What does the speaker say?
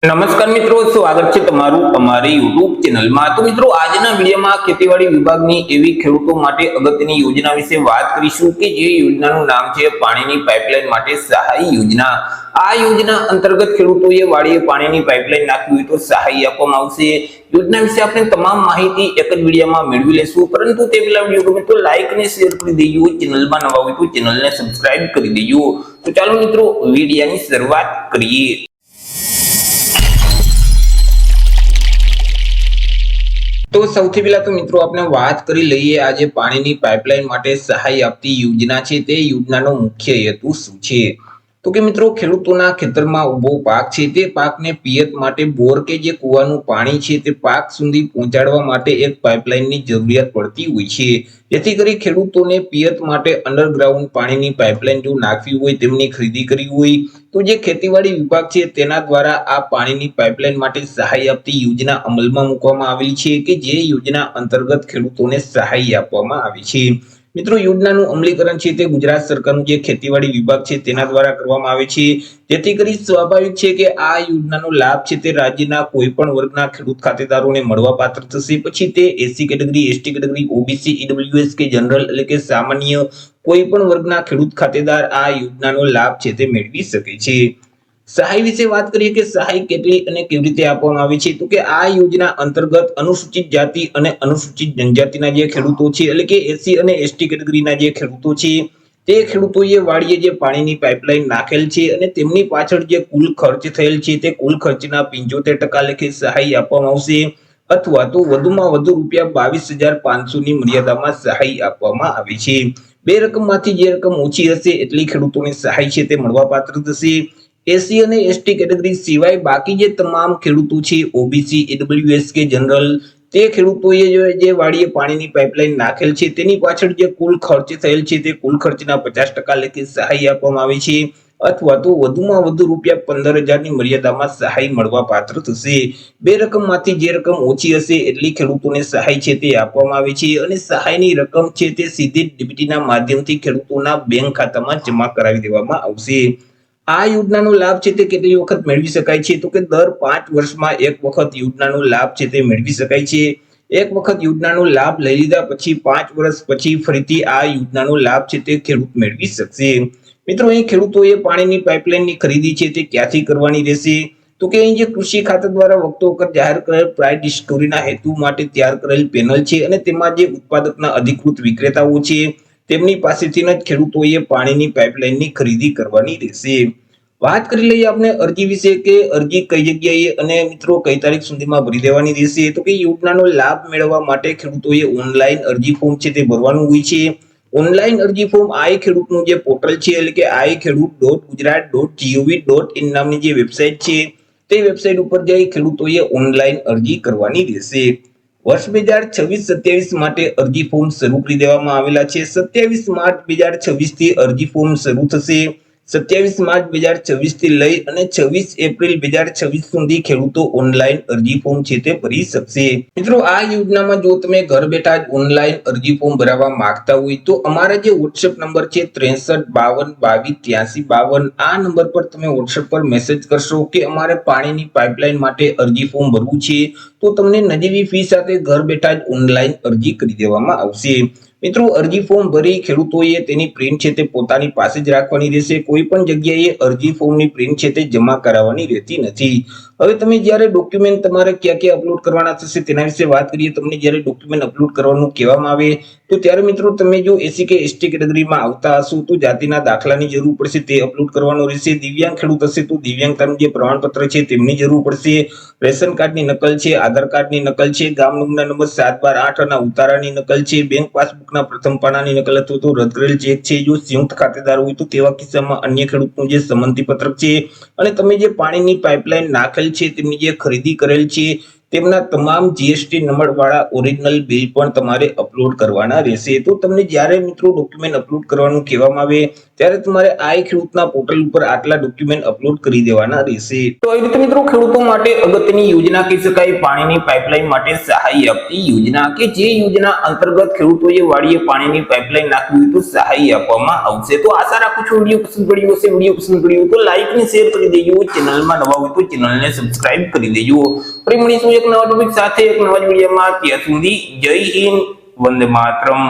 નમસ્કાર મિત્રો, સ્વાગત છે તમારું અમારી યુટ્યુબ ચેનલમાં। તો મિત્રો, આજના વિડીયોમાં ખેતીવાડી વિભાગની એવી ખેડૂતો માટે અગત્યની યોજના વિશે વાત કરીશું કે જે યોજનાનું નામ છે પાણીની પાઇપલાઇન માટે સહાય યોજના। આ યોજના અંતર્ગત ખેડૂતોએ વાડીએ પાણીની પાઇપલાઇન નાખવી હોય તો સહાય આપવામાં આવશે। યોજના વિશે આપણે તમામ માહિતી એક જ વિડીયોમાં મેળવી લેશું, પરંતુ તે પહેલા વિડીયો ગમે તો લાઈક અને શેર કરી દેજો। ચેનલમાં નવા હોય તો ચેનલને સબસ્ક્રાઇબ કરી દેજો। તો ચાલો મિત્રો, વિડીયોની શરૂઆત કરીએ। તો સૌથી પહેલા તો મિત્રો આપણે વાત કરી લઈએ આજે પાણીની પાઇપલાઇન માટે સહાય આપતી યોજના છે તે યોજનાનો મુખ્ય હેતુ શું છે। તો કે મિત્રો, ખેડૂતોના ખેતરમાં ઊભો પાક છે તે પાકને પિયત માટે બોર કે જે કૂવાનું પાણી છે તે પાક સુધી પહોંચાડવા માટે એક પાઇપલાઇનની જરૂરિયાત પડતી હોય છે। જેથી કરી ખેડૂતોને પિયત માટે અંડરગ્રાઉન્ડ પાણીની પાઇપલાઇન જો નાખવી હોય, તેમની ખરીદી કરવી હોય તો જે ખેતીવાડી વિભાગ છે તેના દ્વારા આ પાણીની પાઇપલાઇન માટે સહાય આપતી યોજના અમલમાં મૂકવામાં આવેલી છે કે જે યોજના અંતર્ગત ખેડૂતોને સહાય આપવામાં આવી છે। મિત્રો, યોજનાનું અમલીકરણ છે તે ગુજરાત સરકારનું જે ખેતીવાડી વિભાગ છે તેના દ્વારા કરવામાં આવે છે। જેથી કરી સ્વાભાવિક છે કે આ યોજનાનો લાભ છે તે રાજ્યના કોઈ પણ વર્ગના ખેડૂત ખાતેદારોને મળવા પાત્ર થશે। પછી તે SC category, ST category, OBC, EWS કે જનરલ એટલે કે સામાન્ય કોઈ પણ વર્ગના ખેડૂત ખાતેદાર આ યોજનાનો લાભ છે તે મેળવી શકે છે। સહાય વિશે વાત કરીએ કે સહાય કેટલી અને કેવી રીતે આપવામાં આવે છે, તો કે આ યોજના અંતર્ગત અનુસૂચિત જાતિ અને અનુસૂચિત જનજાતિના જે ખેડૂતો છે એટલે કે એસસી અને એસટી કેટેગરીના જે ખેડૂતો છે તે ખેડૂતોએ વાડીએ જે પાણીની પાઇપલાઇન નાખેલ છે અને તેમની પાછળ જે કુલ ખર્ચ થયેલ છે તે કુલ ખર્ચના 75% લેખે સહાય આપવામાં આવશે, અથવા તો વધુમાં વધુ રૂપિયા 22,500 ની મર્યાદામાં સહાય આપવામાં આવે છે। બે રકમમાંથી જે રકમ ઓછી હશે એટલી ખેડૂતોને સહાય છે તે મળવાપાત્ર થશે। એસસી અને એસટી કેટેગરી સિવાય બાકી જે તમામ ખેડૂતો છે ઓબીસી, ઈડબ્લ્યુએસ કે જનરલ તે ખેડૂતોએ જે વાડીએ પાણીની પાઇપલાઇન નાખેલ છે તેની પાછળ જે કુલ ખર્ચ થયેલ છે તે કુલ ખર્ચના 50% લેખે સહાય આપવામાં આવે છે, અથવા તો વધુમાં વધુ રૂપિયા 15,000 ની મર્યાદામાં સહાય મળવા પાત્ર થશે। બે રકમમાંથી જે રકમ ઓછી હશે એટલી ખેડૂતોને સહાય છે તે આપવામાં આવે છે અને સહાયની રકમ છે તે સીધી ડીબીટીના માધ્યમથી ખેડૂતોના બેંક ખાતામાં જમા કરાવી દેવામાં આવશે। આ યોજનાનો લાભ છે તે કેટલી વખત મેળવી શકાય છે, તો કે દર 5 વર્ષમાં એક વખત યોજનાનો લાભ છે તે મેળવી શકાય છે। એક વખત યોજનાનો લાભ લઈ લીધા પછી 5 વર્ષ પછી ફરીથી આ યોજનાનો લાભ છે તે ખેડૂત મેળવી શકશે। મિત્રો, અહીં ખેડૂતોએ પાણીની પાઇપલાઇનની ખરીદી છે તે ક્યાંથી કરવાની રહેશે, તો કે અહીં જે કૃષિ ખાતા દ્વારા વખતો વખત જાહેર કરેલ પ્રાઇસ ડિસ્કવરીના હેતુ માટે તૈયાર કરેલ પેનલ છે અને તેમાં જે ઉત્પાદકના અધિકૃત વિક્રેતાઓ છે તેમની પાસેથી જ ખેડૂતોએ પાણીની પાઇપલાઇનની ખરીદી કરવાની રહેશે। વાત કરી લઈએ આપણે અરજી વિશે કે અરજી કઈ જગ્યાએ અને મિત્રો કઈ તારીખ સુધીમાં ભરી દેવાની રહેશે, તો કે યોજનાનો લાભ મેળવવા માટે ખેડૂતોએ ઓનલાઈન અરજી ફોર્મ છે તે ભરવાનું હોય છે। ઓનલાઈન અરજી ફોર્મ આઈ ખેડૂતનું જે પોર્ટલ છે એટલે કે iKhedoot.gujarat.gov.in નામની જે વેબસાઇટ છે તે વેબસાઇટ ઉપર જઈ ખેડૂતોએ ઓનલાઈન અરજી કરવાની રહેશે। વર્ષ 2026-27 માટે અરજી ફોર્મ શરૂ કરી દેવામાં આવેલા છે। 27 માર્ચ 2026 થી અરજી ફોર્મ શરૂ થશે। 27 માર્ચ 2026 થી લઈ અને 26 એપ્રિલ 2026 સુધી ખેડૂતો ઓનલાઈન અરજી ફોર્મ છે તે ભરી શકશે। મિત્રો, આ યોજનામાં જો તમે ઘર બેઠા જ ઓનલાઈન અરજી ફોર્મ ભરવા માંગતા હોય તો અમારા જે WhatsApp નંબર છે 6352228352 આ નંબર પર તમે WhatsApp પર મેસેજ કરશો કે અમારે પાણીની પાઇપલાઇન માટે અરજી ફોર્મ ભરવું છે તો તમને નજીવી ફી સાથે ઘર બેઠા જ ઓનલાઈન અરજી કરી દેવામાં આવશે। મિત્રો, અરજી ફોર્મ ભરી ખેડૂતોએ તેની પ્રિન્ટ છે તે પોતાની પાસે જ રાખવાની રહેશે। કોઈ પણ જગ્યાએ અરજી ફોર્મની પ્રિન્ટ છે તે જમા કરાવવાની રહેતી નથી। હવે તમે જ્યારે ડોક્યુમેન્ટ તમારે ક્યાં ક્યાં અપલોડ કરવાના થશે તેના વિશે વાત કરીએ। તમને જ્યારે ડોક્યુમેન્ટ અપલોડ કરવાનું કહેવામાં આવે તો ત્યારે મિત્રો તમે જો એસસી કે એસટી કેટેગરીમાં આવતા હશો તો જાતિના દાખલાની જરૂર પડશે, તે અપલોડ કરવાનો રહેશે। દિવ્યાંગ ખેડૂત હશે તો દિવ્યાંગતાનું જે પ્રમાણપત્ર છે તેમની જરૂર પડશે। રેશન કાર્ડની નકલ છે, આધાર કાર્ડની નકલ છે, ગામ નંબર 7/12/8 અને ઉતારાની નકલ છે, બેંક પાસબુકના પ્રથમ પાનાની નકલ અથવા તો રદ કરેલ ચેક છે। જો સંયુક્ત ખાતેદાર હોય તો તેવા કિસ્સામાં અન્ય ખેડૂતનું જે સંમતિ પત્રક છે અને તમે જે પાણીની પાઇપલાઇન નાખેલ છે તેમની જે ખરીદી કરેલ છે તેમના તમામ જીએસટી નંબર વાળા ઓરિજિનલ બિલ પણ તમારે અપલોડ કરવાના રહેશે. તો તમને જ્યારે મિત્રો ડોક્યુમેન્ટ અપલોડ કરવાનું કહેવામાં આવે ત્યારે તમારે આ ખેડૂતના પોર્ટલ ઉપર આટલા ડોક્યુમેન્ટ અપલોડ કરી દેવાના રહેશે. તો આવી રીતે મિત્રો ખેડૂતો માટે અગત્યની યોજના કહી શકાય પાણીની પાઇપલાઇન માટે સહાય આપતી યોજના, કે જે યોજના અંતર્ગત ખેડૂતોએ વાડીએ પાણીની પાઇપલાઇન નાખવી હોય તો સહાય આપવામાં આવશે. તો આશા રાખું છું વિડીયો પસંદ પડ્યો હશે. વિડીયો પસંદ પડ્યો તો લાઈક અને શેર કરી દેજો. ચેનલમાં નવા હોય તો ચેનલને સબસ્ક્રાઇબ કરી દેજો. ફરી મળીશું એક નવા ટોપિક સાથે એક નવા વિડીયોમાં. ત્યાં સુધી જય હિન્દ, વંદે માતરમ.